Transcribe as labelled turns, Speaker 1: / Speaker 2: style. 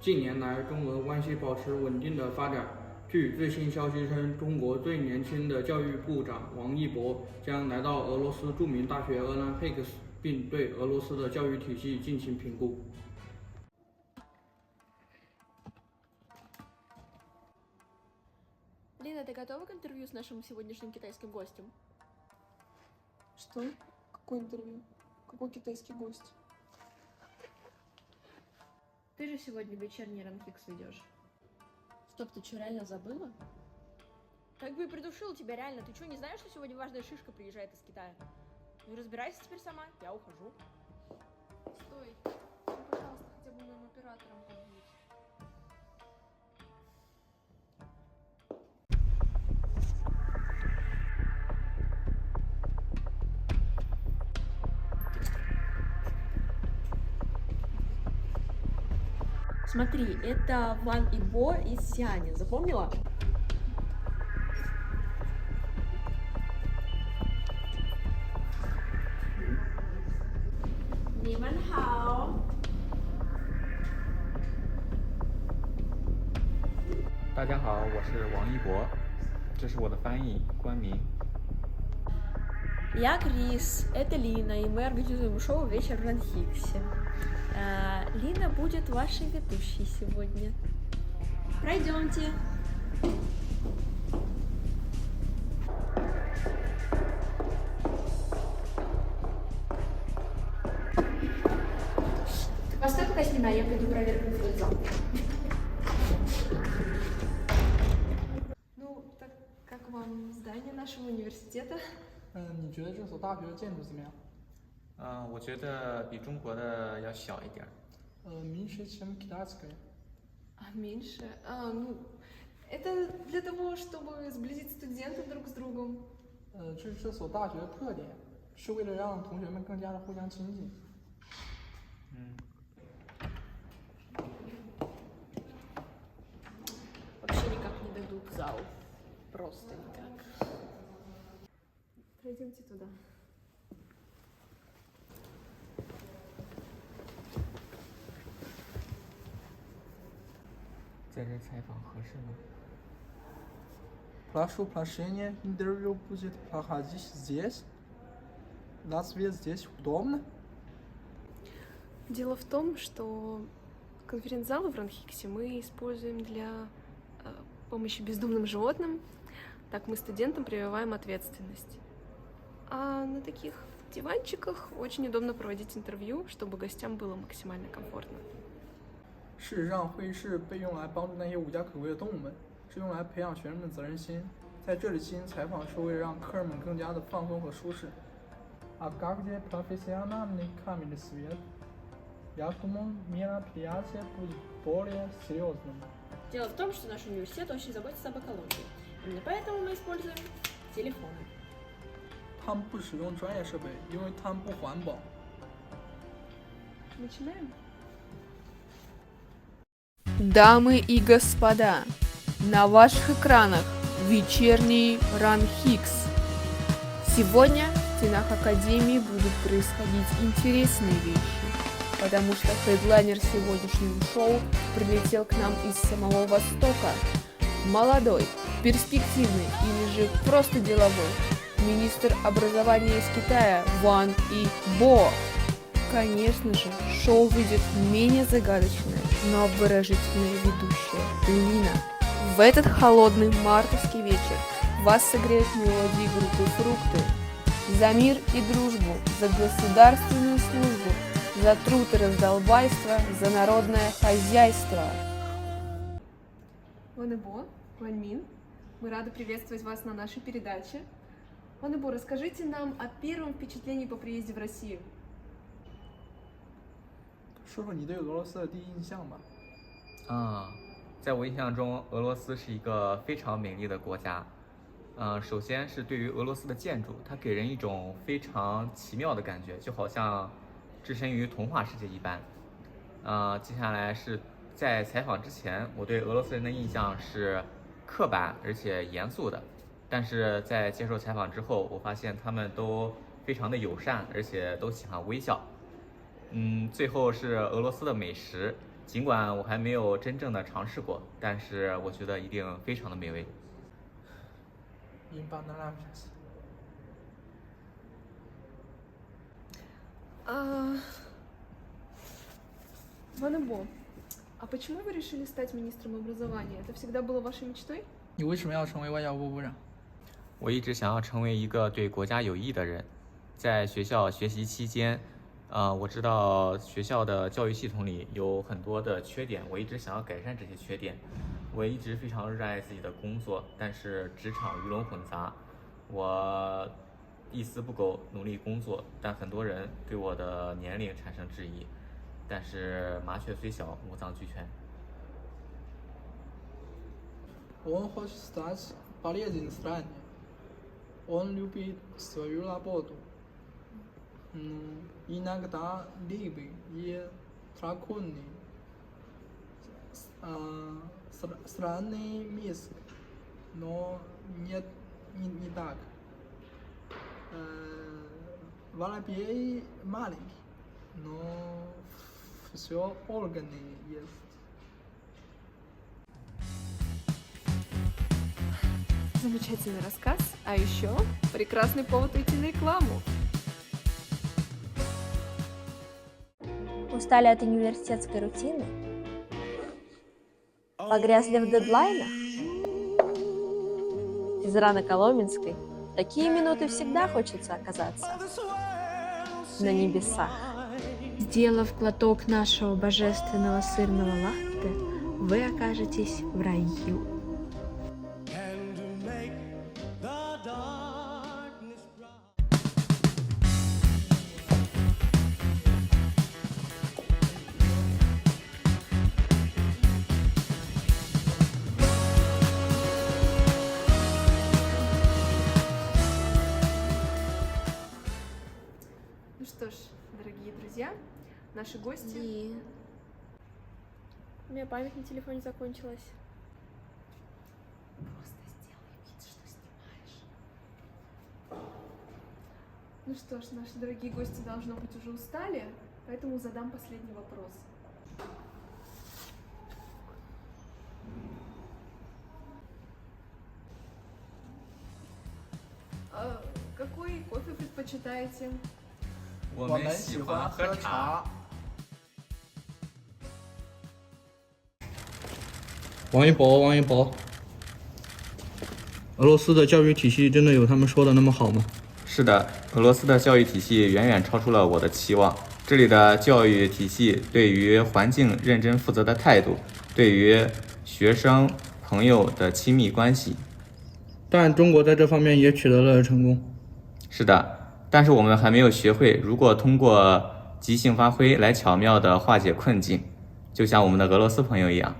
Speaker 1: 近年来，中俄关系保持稳定的发展。据最新消息称，中国最年轻的教育部长王一博将来到俄罗斯著名大学俄兰佩克斯，并对俄罗斯的教育体系进行评估。
Speaker 2: Лина, ты готова к интервью с нашим сегодняшним китайским гостем?
Speaker 3: Что? Какое интервью? Какой китайский гость?
Speaker 2: Ты же сегодня вечерний ранхикс ведешь.
Speaker 3: Стоп, ты что, реально забыла?
Speaker 2: Как бы и придушил тебя, реально. Ты что, не знаешь, что сегодня важная шишка приезжает из Китая? Ну и разбирайся теперь сама, я ухожу.
Speaker 3: Стой, ну, пожалуйста, хотя бы моим оператором побудь.
Speaker 2: Смотри, это Ван и Бо из Сиани, запомнила? Ниманхао.
Speaker 4: 大家好，我是王一博，这是我的翻译关明。
Speaker 2: Я Крис, это Лина, и мы организуем шоу «Вечер в Ранхиксе». Лина будет вашей ведущей сегодня. Пройдемте. Постой пока с ними, я пойду проверю конференц-зал.
Speaker 3: Ну, так как вам здание нашего университета?
Speaker 5: 你觉得这所大学的建筑怎么样？
Speaker 4: 我觉得比中国的要小一点。
Speaker 5: меньше, чем китайская.
Speaker 3: Меньше? Ну, это для того, чтобы сблизить студентов друг с другом.
Speaker 5: 这是这所大学的特点，是为了让同学们更加的互相亲近。
Speaker 2: Вообще никак не дойдут к залу. Просто никак.
Speaker 3: Пройдемте туда.
Speaker 4: 在这采访合适吗？
Speaker 5: Прошу прощения, интервью будет проходить здесь. Разве здесь удобно?
Speaker 3: Дело в том, что конференц-залы в Ранхиксе мы используем для помощи бездомным животным. Так мы студентам прививаем ответственность. А на таких диванчиках очень удобно проводить интервью, чтобы гостям было максимально комфортно.
Speaker 5: 事实上，会议室被用来帮助那些无家可归的动物们，是用来培养学生们的责任心。在这里进行采访，是为了让客人们更加的放松和舒适。А как где профессиональный камерный свет? Я думал, мероприятие будет более серьезным.
Speaker 2: Дело в том, что наш университет очень заботится об экологии. Именно поэтому мы используем телефоны.
Speaker 5: 他们不使用专业设备，因为他们不环保。
Speaker 3: Начинаем?
Speaker 6: Дамы и господа, на ваших экранах вечерний Ранхикс. Сегодня в стенах Академии будут происходить интересные вещи, потому что хедлайнер сегодняшнего шоу прилетел к нам из самого Востока. Молодой, перспективный или же просто деловой министр образования из Китая Ван и Бо. Конечно же, шоу выйдет менее загадочное, но обворожительная ведущая Лина. В этот холодный мартовский вечер вас согреют мелодии группы «Фрукты». За мир и дружбу, за государственную службу, за труд и раздолбайство, за народное хозяйство.
Speaker 3: Ван и Бо, Ван Мин, мы рады приветствовать вас на нашей передаче. Ван и Бо, расскажите нам о первом впечатлении по приезде в Россию.
Speaker 5: 说说你对俄罗斯的第一印象吧。
Speaker 4: 在我印象中，俄罗斯是一个非常美丽的国家。首先是对于俄罗斯的建筑，它给人一种非常奇妙的感觉，就好像置身于童话世界一般。接下来是在采访之前，我对俄罗斯人的印象是刻板而且严肃的，但是在接受采访之后，我发现他们都非常的友善，而且都喜欢微笑。最后是俄罗斯的美食，尽管我还没有真正的尝试过，但是我觉得一定非常的美味。
Speaker 5: Им понравилось.
Speaker 3: Ван Ибо, а почему вы решили стать министром образования? Это всегда было вашей мечтой?
Speaker 5: 你为什么要成为外交部部长？
Speaker 4: 我一直想要成为一个对国家有益的人。在学校学习期间，我知道学校的教育系统里有很多的缺点，我一直想要改善这些缺点。我一直非常热爱自己的工作，但是职场鱼龙混杂，我一丝不苟努力工作，但很多人对我的年龄产生质疑。但是麻雀虽小，五脏俱全。
Speaker 5: Он хочет стать полезной стране. Он любит свою работу. Иногда либо и драконы. Странный миск, но нет, не так. Воробей маленький, но все органы есть.
Speaker 3: Замечательный рассказ, а еще прекрасный повод уйти на рекламу.
Speaker 2: Устали от университетской рутины? Погрязли в дедлайнах? Из раны Коломенской в такие минуты всегда хочется оказаться на небесах. Сделав глоток нашего божественного сырного латте, вы окажетесь в раю.
Speaker 3: Ну что ж, дорогие друзья, наши гости...
Speaker 2: И... У меня память на телефоне закончилась.
Speaker 3: Просто сделай вид, что снимаешь. Ну что ж, наши дорогие гости, должно быть, уже устали, поэтому задам последний вопрос. Какой кофе предпочитаете?
Speaker 4: 我
Speaker 5: 我们喜欢喝茶。
Speaker 1: 王一博，俄罗斯的教育体系真的有他们说的那么好吗？
Speaker 4: 是的，俄罗斯的教育体系远远超出了我的期望。这里的教育体系对于环境认真负责的态度，对于学生朋友的亲密关系。
Speaker 1: 但中国在这方面也取得了成功。
Speaker 4: 是的，但是我们还没有学会如果通过即兴发挥来巧妙地化解困境，就像我们的俄罗斯朋友一样。